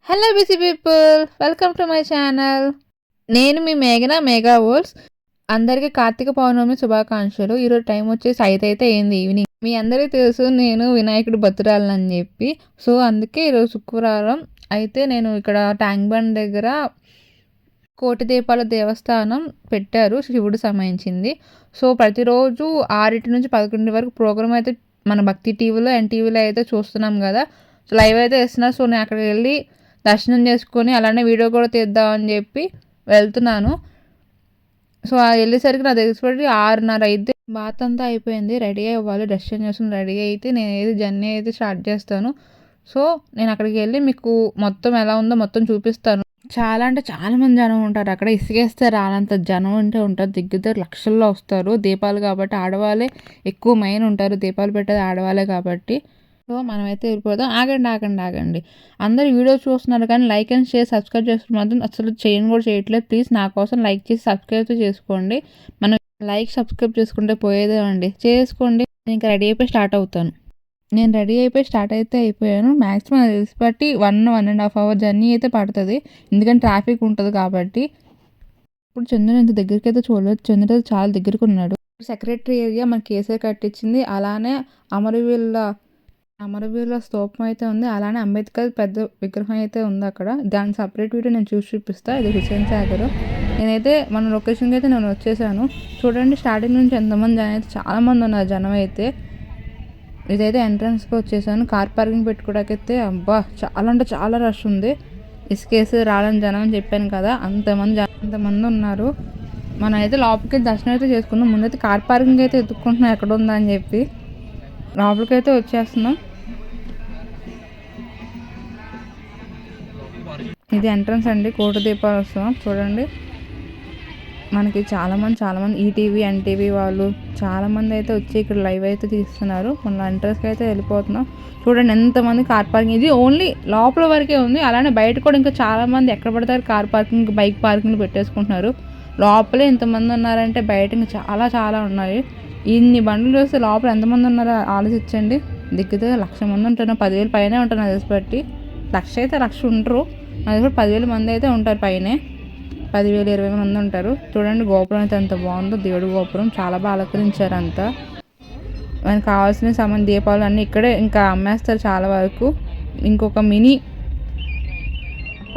Hello busy people, welcome to my channel. నేను మీ మేఘన mega world's. అందరికీ కార్తీక పౌర్ణమి శుభాకాంక్షలు. ఈరోజు టైం వచ్చేసి 5 అయితే అయింది ఈవినింగ్. మీ అందరికీ తెలుసు నేను వినాయకుడు భక్తురాలని చెప్పి. సో అందుకే ఈరోజు శుక్రవారం అయితే నేను ఇక్కడ ట్యాంక్ బండ్ దగ్గర కోటి దీపాల దేవస్థానం పెట్టారు, శివుడు సంబంధించింది. సో ప్రతిరోజు 6 నుంచి 11 వరకు ప్రోగ్రామ్ అయితే మన భక్తి టీవీలో ఎన్టీవీలో అయితే చూస్తున్నాం కదా. సో లైవ్ అయితే వేస్తున్నారు. సో నేను అక్కడికి వెళ్ళి దర్శనం చేసుకొని అలానే వీడియో కూడా తీద్దామని చెప్పి వెళ్తున్నాను. సో వెళ్ళేసరికి నాకు తెలిసిపడి 6:30 అయితే. బాత్ అంతా అయిపోయింది, రెడీ అవ్వాలి, దర్శనం చేసుకుని రెడీ అయితే నేను ఏది జర్నీ అయితే స్టార్ట్ చేస్తాను. సో నేను అక్కడికి వెళ్ళి మీకు మొత్తం ఎలా ఉందో మొత్తం చూపిస్తాను. చాలా అంటే చాలా మంది జనం ఉంటారు అక్కడ, ఇసుకేస్తే రానంత జనం ఉంటే ఉంటారు. దగ్గర లక్షల్లో వస్తారు. దీపాలు కాబట్టి ఆడవాళ్ళే ఎక్కువ మెయిన్ ఉంటారు, దీపాలు పెట్టేది ఆడవాళ్ళే కాబట్టి. సో మనమైతే వెళ్ళిపోదాం. ఆగండి, అందరు వీడియో చూస్తున్నారు కానీ లైక్ అండ్ షేర్ సబ్స్క్రైబ్ చేసుకుని మాత్రం అసలు చేయని కూడా చేయట్లేదు. ప్లీజ్ నా కోసం లైక్ చేసి సబ్స్క్రైబ్ చేసుకోండి. మనం లైక్ సబ్స్క్రైబ్ చేసుకుంటే పోయేదే అండి, చేసుకోండి. నేను ఇంకా రెడీ అయిపోయి స్టార్ట్ అవుతాను. నేను రెడీ అయిపోయి స్టార్ట్ అయితే అయిపోయాను. మ్యాక్సిమం తెలిసి బట్టి 1.5 అవర్ జర్నీ అయితే పడుతుంది, ఎందుకంటే ట్రాఫిక్ ఉంటుంది కాబట్టి. ఇప్పుడు చంద్రుడు ఇంత దగ్గరికి అయితే చూడలేదు, చంద్రుడు చాలా దగ్గరకు ఉన్నాడు. సెక్రటరీ ఏరియా మనకి కేసీఆర్ కట్టించింది. అలానే అమరవీరుల స్తూపం అయితే ఉంది. అలానే అంబేద్కర్ పెద్ద విగ్రహం అయితే ఉంది అక్కడ. దాని సపరేట్ వీడియో నేను చూపిస్తాను. ఇది హుస్సేన్ సాగర్. నేనైతే మన లొకేషన్కి అయితే నేను వచ్చేసాను. చూడండి స్టార్టింగ్ నుంచి ఎంతమంది జనం అయితే, చాలామంది ఉన్నారు జనం అయితే. ఇదైతే ఎంట్రన్స్కి వచ్చేసాను. కార్ పార్కింగ్ పెట్టుకోవడానికైతే అబ్బా చాలా అంటే చాలా రష్ ఉంది. ఇసుకేసి రాలని జనం అని చెప్పాను కదా, అంతమంది ఉన్నారు. మనం అయితే లోపలికి దర్శనం అయితే చేసుకున్నాం. ముందైతే కార్ పార్కింగ్ అయితే ఎత్తుక్కుంటున్నాం ఎక్కడ ఉందా అని చెప్పి. లోపలికైతే వచ్చేస్తున్నాం. ఇది ఎంట్రన్స్ అండి, కోటి దీపోత్సవం. చూడండి మనకి చాలామంది ఈటీవీ ఎన్టీవీ వాళ్ళు చాలామంది అయితే వచ్చి ఇక్కడ లైవ్ అయితే తీస్తున్నారు. మన ఎంట్రన్స్కి అయితే వెళ్ళిపోతున్నాం. చూడండి ఎంతమంది కార్ పార్కింగ్, ఇది ఓన్లీ లోపల వరకే ఉంది. అలానే బయట కూడా ఇంకా చాలామంది ఎక్కడ పడతారు కార్ పార్కింగ్ బైక్ పార్కింగ్ పెట్టేసుకుంటున్నారు. లోపలే ఇంతమంది ఉన్నారంటే బయట ఇంకా చాలా ఉన్నాయి. ఇన్ని బండ్లు చూస్తే లోపల ఎంతమంది ఉన్నారో ఆలోచించండి. దిగ్గుతే 1,00,000 మంది ఉంటారు, 10,000 పైనే ఉంటారు నాకు తెలిసి బట్టి. 1,00,000 అయితే 1,00,000 ఉండరు, అది కూడా 10,000 మంది అయితే ఉంటారు పైనే. 10,000 20 మంది ఉంటారు. చూడండి గోపురం అయితే ఎంత బాగుందో, దేవుడి గోపురం చాలా బాగా అలంకరించారు అంతా. మనకు కావాల్సిన సామాన్ దీపాలు అన్నీ ఇక్కడే ఇంకా అమ్మేస్తారు చాలా వరకు. ఇంకొక మినీ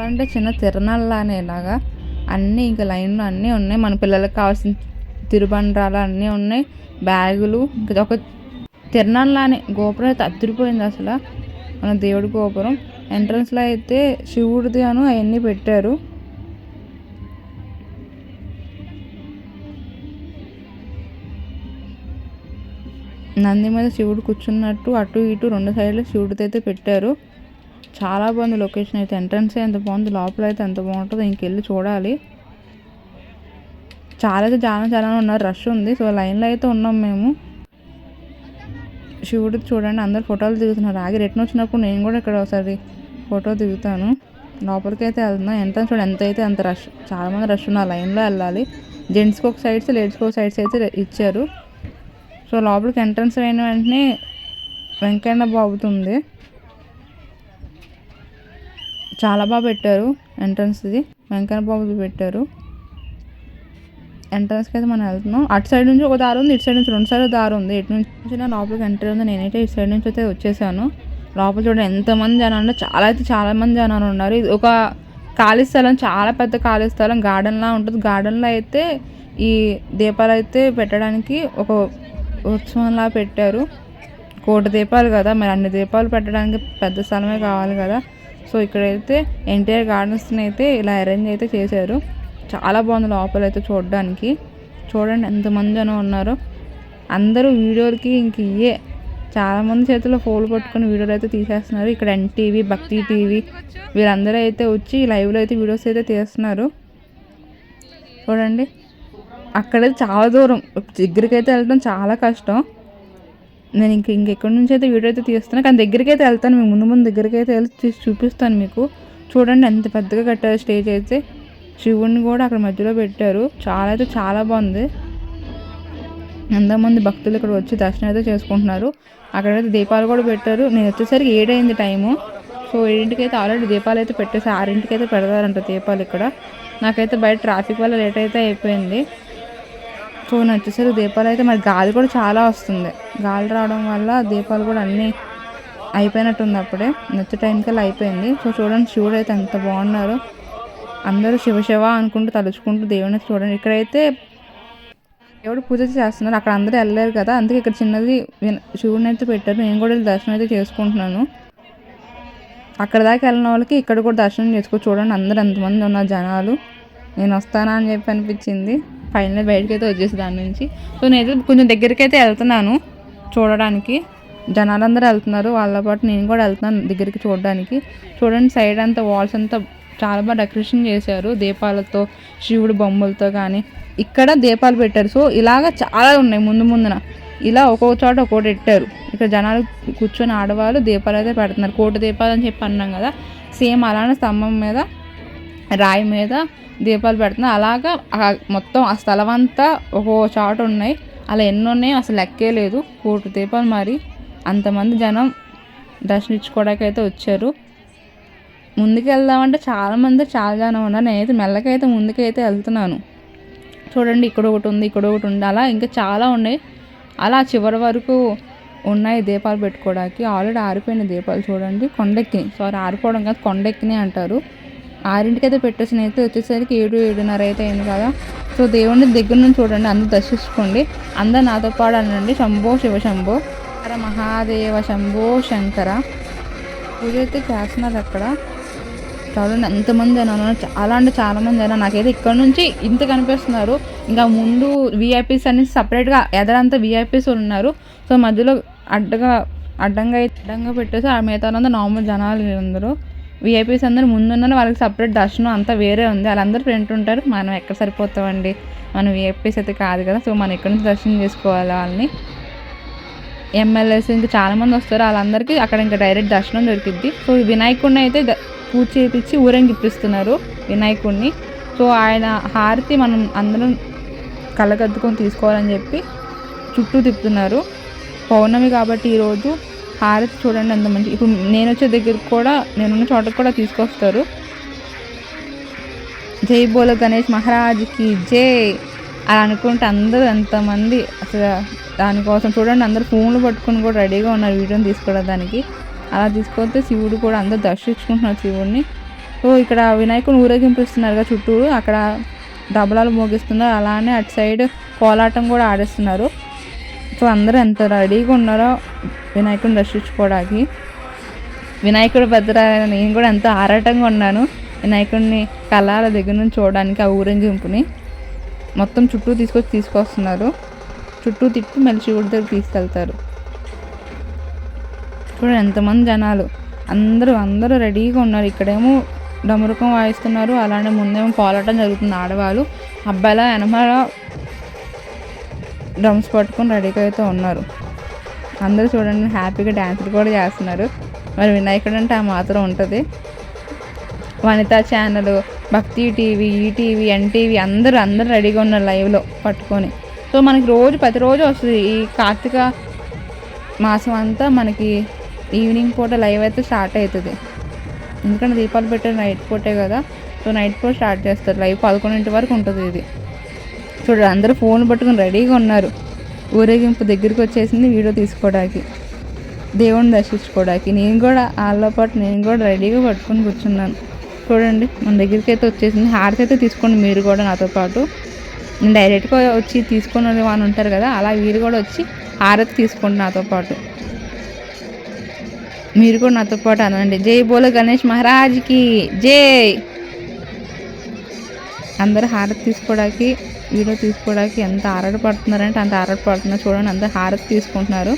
అంటే చిన్న తిరణాలనే ఇలాగా అన్నీ ఇంకా లైన్లో అన్నీ ఉన్నాయి. మన పిల్లలకు కావాల్సిన తిరుబండ్రాలు అన్నీ ఉన్నాయి, బ్యాగులు. ఇంకా ఒక తిరణాలనే గోపురం అయితే అదిరిపోయింది అసలు. మన దేవుడి గోపురం ఎంట్రన్స్లో అయితే శివుడిది అవన్నీ పెట్టారు. నంది మీద శివుడు కూర్చున్నట్టు అటు ఇటు 2 సైడ్లు శివుడితో అయితే పెట్టారు. చాలా బాగుంది లొకేషన్ అయితే. ఎంట్రన్స్ ఎంత బాగుంది, లోపల అయితే ఎంత బాగుంటుందో ఇంకెళ్ళి చూడాలి. చాలా ఉన్నారు, రష్ ఉంది. సో లైన్లో అయితే ఉన్నాం మేము. శివుడు చూడండి అందరు ఫోటోలు దిగుతున్నారు. ఆగి రిటర్న్ వచ్చినప్పుడు నేను కూడా ఇక్కడ ఒకసారి ఫోటో దిగుతాను. లోపలికి అయితే వెళ్తున్నాం. ఎంట్రన్స్ చూడండి ఎంత అయితే అంత రష్, చాలామంది రష్ ఉన్నారు. లైన్లో వెళ్ళాలి. జెంట్స్కి ఒక సైడ్స్ లేడీస్కి ఒక సైడ్స్ అయితే ఇచ్చారు. సో లోపలికి ఎంట్రన్స్ అయిన వెంటనే వెంకన్న బాబుతుంది, చాలా బాగా పెట్టారు ఎంట్రన్స్. ఇది వెంకన్న బాబుది పెట్టారు. ఎంట్రన్స్కి అయితే మనం వెళ్తున్నాం. అటు సైడ్ నుంచి ఒక దారి ఉంది, ఇటు సైడ్ నుంచి 2 సైడ్ దారి ఉంది. ఇటు నుంచి నా లోపలికి ఎంట్రీ ఉంది. నేనైతే ఇటు సైడ్ నుంచి అయితే వచ్చేసాను. లోపల చూడండి ఎంతమంది జనాలు అంటే చాలా మంది జనాలు ఉన్నారు. ఇది ఒక ఖాళీ స్థలం, చాలా పెద్ద ఖాళీ స్థలం, గార్డెన్లా ఉంటుంది. గార్డెన్లో అయితే ఈ దీపాలు అయితే పెట్టడానికి ఒక ఉత్సవంలా పెట్టారు. కోటి దీపాలు కదా, మరి అన్ని దీపాలు పెట్టడానికి పెద్ద స్థలమే కావాలి కదా. సో ఇక్కడైతే ఎన్టీఆర్ గార్డెన్స్ని అయితే ఇలా అరేంజ్ అయితే చేశారు. చాలా బాగుంది లోపల అయితే చూడడానికి. చూడండి ఎంతమంది జనం ఉన్నారు. అందరూ వీడియోలకి ఇంక ఇయే చాలామంది చేతిలో ఫోన్లు పట్టుకొని వీడియోలు అయితే తీసేస్తున్నారు. ఇక్కడ ఎన్టీవీ భక్తి టీవీ వీళ్ళందరూ అయితే వచ్చి లైవ్లో అయితే వీడియోస్ అయితే తీస్తున్నారు. చూడండి అక్కడైతే చాలా దూరం, దగ్గరికి అయితే వెళ్ళడం చాలా కష్టం. నేను ఇంకెక్కడి నుంచి అయితే వీడియో అయితే తీస్తున్నాను, కానీ దగ్గరికి అయితే వెళ్తాను. మీకు ముందు దగ్గరికి అయితే వెళ్ళి చూపిస్తాను మీకు. చూడండి ఎంత పెద్దగా కట్టారు స్టేజ్ అయితే. శివుడిని కూడా అక్కడ మధ్యలో పెట్టారు. చాలా బాగుంది. ఎంతోమంది భక్తులు ఇక్కడ వచ్చి దర్శనం అయితే చేసుకుంటున్నారు. అక్కడైతే దీపాలు కూడా పెట్టారు. నేను వచ్చేసరికి 7 అయింది టైము. సో 7ంటికి అయితే ఆల్రెడీ దీపాలు అయితే పెట్టేసి 6ంటికి అయితే పెడతారంట దీపాలు ఇక్కడ. నాకైతే బయట ట్రాఫిక్ వల్ల లేట్ అయితే అయిపోయింది. సో నేను వచ్చేసరికి దీపాలు అయితే మరి గాలి కూడా చాలా వస్తుంది. గాలి రావడం వల్ల దీపాలు కూడా అన్నీ అయిపోయినట్టుంది. అప్పుడే నచ్చే టైంకల్లా అయిపోయింది. సో చూడండి శివుడు అయితే ఎంత బాగున్నారు. అందరూ శివ అనుకుంటూ తలుచుకుంటూ దేవుని చూడండి. ఇక్కడైతే దేవుడు పూజ చేస్తున్నారు. అక్కడ అందరూ వెళ్ళలేరు కదా, అందుకే ఇక్కడ చిన్నది శివుడిని అయితే పెట్టారు. నేను కూడా దర్శనం అయితే చేసుకుంటున్నాను. అక్కడ దాకా వెళ్ళిన వాళ్ళకి ఇక్కడ కూడా దర్శనం చేసుకో. చూడండి అందరూ ఎంతమంది ఉన్నారు జనాలు. నేను వస్తానా అని చెప్పి అనిపించింది. ఫైనల్ బయటకి అయితే వచ్చేసి దాని నుంచి. సో నేనైతే కొంచెం దగ్గరికి అయితే వెళ్తున్నాను చూడడానికి. జనాలందరూ వెళ్తున్నారు, వాళ్ళ పాటు నేను కూడా వెళ్తున్నాను దగ్గరికి చూడడానికి. చూడండి సైడ్ అంతా వాల్స్ అంతా చాలా బాగా డెకరేషన్ చేశారు దీపాలతో, శివుడు బొమ్మలతో. కానీ ఇక్కడ దీపాలు పెట్టారు. సో ఇలాగ చాలా ఉన్నాయి ముందున ఇలా ఒక్కొక్క చోట ఒక్కోటి పెట్టారు. ఇక్కడ జనాలు కూర్చొని ఆడవాళ్ళు దీపాలు అయితే పెడుతున్నారు. కోటి దీపాలు అని చెప్పి అన్నాం కదా, సేమ్ అలానే స్తంభం మీద రాయి మీద దీపాలు పెడుతున్నారు. అలాగా మొత్తం ఆ స్థలం అంతా ఒక్కో చోట ఉన్నాయి. అలా ఎన్ని ఉన్నాయి అసలు లెక్కే లేదు. కోటి దీపాలు మరి అంతమంది జనం దర్శనించుకోవడానికి అయితే వచ్చారు. ముందుకు వెళ్దామంటే చాలా జనం ఉన్నారు. నేనైతే మెల్లకైతే ముందుకైతే వెళ్తున్నాను. చూడండి ఇక్కడ ఒకటి ఉంది, ఇక్కడ ఒకటి ఉంది, అలా ఇంకా చాలా ఉన్నాయి. అలా చివరి వరకు ఉన్నాయి దీపాలు పెట్టుకోవడానికి. ఆల్రెడీ ఆరిపోయిన దీపాలు చూడండి కొండెక్కినాయి. సారీ ఆరిపోవడం కాదు, కొండెక్కినాయి అంటారు. 6ంటికి అయితే పెట్టేసి అయితే వచ్చేసరికి 7-7:30 అయితే అయింది కదా. సో దేవుడిని దగ్గర నుంచి చూడండి, అందరూ దర్శించుకోండి. అందరు నాతో పాడాలండి శంభో శివ శంభో హర మహాదేవ శంభో శంకర. పూజ అయితే చేస్తున్నారు అక్కడ. చూడండి ఎంతమంది జనాలు, చాలా అంటే చాలామంది జనాలు. నాకైతే ఇక్కడ నుంచి ఇంత కనిపిస్తున్నారు. ఇంకా ముందు విఐపీస్ అని సపరేట్గా ఎదరంతా విఐపీస్ ఉన్నారు. సో మధ్యలో అడ్డంగా పెట్టేసి ఆ మిగతా నార్మల్ జనాలు అందరూ విఐపీస్ అందరూ ముందున్నారు. వాళ్ళకి సపరేట్ దర్శనం అంతా వేరే ఉంది. వాళ్ళందరూ ఫ్రంట్ ఉంటారు. మనం ఎక్కడ సరిపోతామండి, మనం విఐపీస్ అయితే కాదు కదా. సో మనం ఇక్కడ నుంచి దర్శనం చేసుకోవాలి వాళ్ళని. ఎమ్మెల్యేస్ ఇంకా చాలామంది వస్తారు. వాళ్ళందరికీ అక్కడ ఇంకా డైరెక్ట్ దర్శనం దొరికిద్ది. సో వినాయకుడిని అయితే పూజ చేయించి ఊరేగిపిస్తున్నారు వినాయకుడిని. సో ఆయన హారతి మనం అందరం కళ్ళకద్దుకొని తీసుకోవాలని చెప్పి చుట్టూ తిప్పుతున్నారు. పౌర్ణమి కాబట్టి ఈరోజు హారతి చూడండి ఎంత మంచి. ఇప్పుడు నేను వచ్చే దగ్గరికి కూడా, నేనున్న చోటకు కూడా తీసుకొస్తారు. జై బోలో గణేష్ మహారాజ్కి జై అలా అనుకుంటే అందరూ ఎంతమంది అసలు దానికోసం చూడండి. అందరూ ఫోన్లు పట్టుకుని కూడా రెడీగా ఉన్నారు వీడియోని తీసుకోవడానికి. అలా తీసుకొస్తే శివుడు కూడా అందరూ దర్శించుకుంటున్నారు శివుడిని. సో ఇక్కడ వినాయకుడిని ఊరేగింపిస్తున్నారు కదా చుట్టూరు, అక్కడ దబలాలు మోగిస్తున్నారు. అలానే అటు సైడ్ కోలాటం కూడా ఆడిస్తున్నారు. సో అందరూ ఎంత రెడీగా ఉన్నారో వినాయకుడిని దర్శించుకోవడానికి. వినాయకుడు భద్ర నేను కూడా ఎంతో ఆరాటంగా ఉన్నాను వినాయకుడిని కళ్ళాల దగ్గర నుంచి చూడడానికి. ఆ ఊరేగింపుని మొత్తం చుట్టూ తీసుకొస్తున్నారు. చుట్టూ తిప్పి మళ్ళీ శివుడి దగ్గర తీసుకెళ్తారు. చూడండి ఎంతమంది జనాలు, అందరూ రెడీగా ఉన్నారు. ఇక్కడేమో డమరుకం వాయిస్తున్నారు, అలానే ముందేమో కోలాటం జరుగుతుంది. ఆడవాళ్ళు అబ్బాయిల వెనకాల డ్రమ్స్ పట్టుకొని రెడీగా అయితే ఉన్నారు. అందరూ చూడండి హ్యాపీగా డ్యాన్సులు కూడా చేస్తున్నారు. మరి వినాయకుడు అంటే ఆ మాత్రం ఉంటుంది. వనితా ఛానల్, భక్తి టీవీ, ఈటీవీ, ఎన్టీవీ అందరూ రెడీగా ఉన్నారు లైవ్లో పట్టుకొని. సో మనకి ప్రతిరోజు వస్తుంది ఈ కార్తీక మాసం అంతా. మనకి ఈవినింగ్ పూట లైవ్ అయితే స్టార్ట్ అవుతుంది. ఎందుకంటే దీపాలు పెట్టే నైట్ పూటే కదా. సో నైట్ పూట స్టార్ట్ చేస్తారు లైవ్. 11 వరకు ఉంటుంది ఇది. చూడండి అందరూ ఫోన్ పట్టుకుని రెడీగా ఉన్నారు. ఊరేగింపు దగ్గరికి వచ్చేసింది వీడియో తీసుకోవడానికి, దేవుణ్ణి దర్శించుకోవడానికి. నేను కూడా వాళ్ళతో పాటు రెడీగా పట్టుకొని కూర్చున్నాను. చూడండి మన దగ్గరికి అయితే వచ్చేసింది. హారతి అయితే తీసుకోండి మీరు కూడా నాతో పాటు. నేను డైరెక్ట్గా వచ్చి తీసుకొని వాళ్ళు ఉంటారు కదా, అలా వీరు కూడా వచ్చి హారతి తీసుకోండి నాతో పాటు. మీరు కూడా నాతో పాటు అనండి జై బోలో గణేష్ మహారాజ్కి జై. అందరూ హారతి తీసుకోవడానికి, వీడియో తీసుకోవడానికి ఎంత ఆరాటపడుతున్నారంటే అంత ఆరాటపడుతున్నారు. చూడండి అందరూ హారతి తీసుకుంటున్నారు.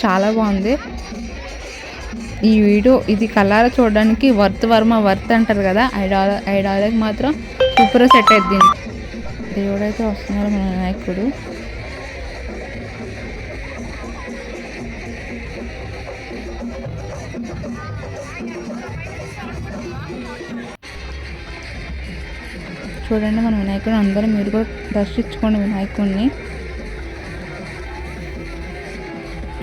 చాలా బాగుంది ఈ వీడియో. ఇది కళ్ళారా చూడడానికి వర్త్ అంటారు కదా, $5 మాత్రం సూపర్ సెట్ అయింది. దేవుడైతే వస్తున్నారు మన వినాయకుడు. చూడండి మన వినాయకుడు. అందరూ మీరు కూడా దర్శించుకోండి వినాయకుడిని.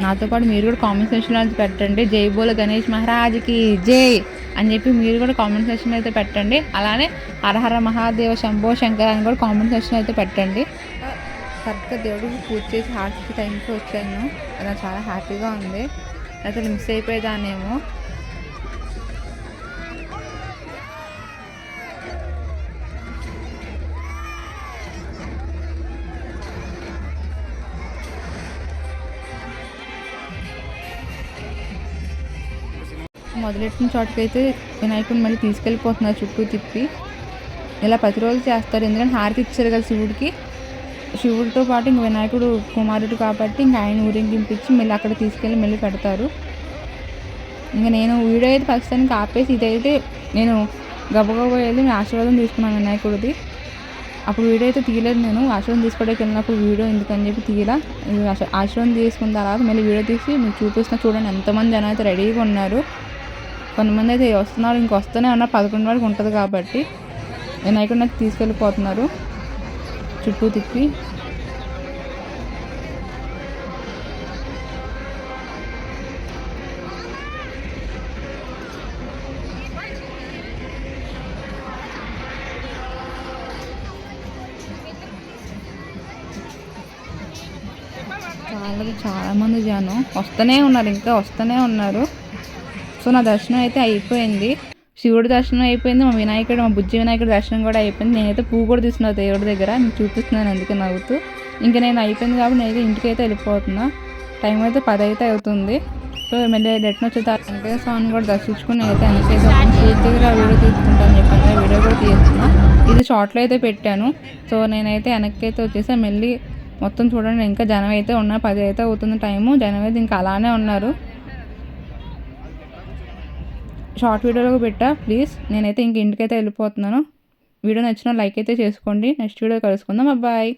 నాతో పాటు మీరు కూడా కామెంట్ సెక్షన్లో అయితే పెట్టండి. జై బోలో గణేష్ మహారాజ్కి జై అని చెప్పి మీరు కూడా కామెంట్ సెక్షన్ అయితే పెట్టండి. అలానే హరహర మహాదేవ శంభో శంకర్ అని కూడా కామెంట్ సెక్షన్ అయితే పెట్టండి. కరెక్ట్గా దేవుడికి పూజ చేసి హార్ట్కి టైంకి వచ్చాను. అది చాలా హ్యాపీగా ఉంది. అసలు మిస్ అయిపోయేదాన్నేమో. మొదలెట్టిన చోటుకైతే వినాయకుడిని మళ్ళీ తీసుకెళ్ళిపోతున్నారు చుట్టూ తిప్పి. ఇలా ప్రతిరోజు చేస్తారు, ఎందుకంటే హారతి ఇచ్చారు కదా శివుడికి. శివుడితో పాటు ఇంక వినాయకుడు కుమారుడు కాబట్టి ఇంక ఆయన ఊరేగింపించి మళ్ళీ అక్కడ తీసుకెళ్ళి మళ్ళీ పెడతారు. ఇంకా నేను వీడియో అయితే ప్రస్తుతానికి ఆపేసి ఇదైతే నేను గబగబా వెళ్ళి ఆశీర్వాదం తీసుకున్నాను వినాయకుడిది. అప్పుడు వీడియో అయితే తీయలేదు, నేను ఆశీర్వాదం తీసుకోవడానికి వెళ్ళినప్పుడు వీడియో ఎందుకని చెప్పి తీయలా. ఆశీర్వాదం తీసుకున్న తర్వాత మళ్ళీ వీడియో తీసి మీకు చూపిస్తున్నా. చూడండి ఎంతమంది జనం అయితే రెడీగా ఉన్నారు. కొంతమంది అయితే వస్తున్నారు, ఇంకొస్తూనే ఉన్నారు. 11 వరకు ఉంటుంది కాబట్టి వినాయకుడిని అయితే తీసుకెళ్ళిపోతున్నారు చుట్టూ తిప్పి. చాలామంది జనం వస్తూనే ఉన్నారు, ఇంకా వస్తూనే ఉన్నారు. సో నా దర్శనం అయితే అయిపోయింది. శివుడి దర్శనం అయిపోయింది, మా వినాయకుడు, మా బుజ్జి వినాయకుడి దర్శనం కూడా అయిపోయింది. నేనైతే పువ్వు కూడా తీసుకున్నాను దేవుడి దగ్గర, మీకు చూపిస్తున్నాను అందుకే నవ్వుతూ. ఇంకా నేను అయిపోయింది కాబట్టి నేనైతే ఇంటికి అయితే వెళ్ళిపోతున్నా. టైం అయితే 10 అయితే అవుతుంది. సో మళ్ళీ రిటర్న్ వచ్చే వెంకటేశ్వర స్వామిని కూడా దర్శించుకుని నేనైతే వెనకైతే స్టేజ్ దగ్గర వీడియో తీసుకుంటాను చెప్పాను కదా, వీడియో కూడా తీస్తున్నా. ఇది షార్ట్లో అయితే పెట్టాను. సో నేనైతే వెనక్కి అయితే వచ్చేసా. మళ్ళీ మొత్తం చూడండి ఇంకా జనం అయితే ఉన్నారు. 10 అయితే అవుతుంది టైము. జనం అయితే ఇంకా అలానే ఉన్నారు. షార్ట్ వీడియోలో పెట్టా ప్లీజ్. నేనైతే ఇంక ఇంటికైతే వెళ్ళిపోతున్నాను. వీడియో నచ్చిన లైక్ అయితే చేసుకోండి. నెక్స్ట్ వీడియో కలుసుకుందాం. బాయ్.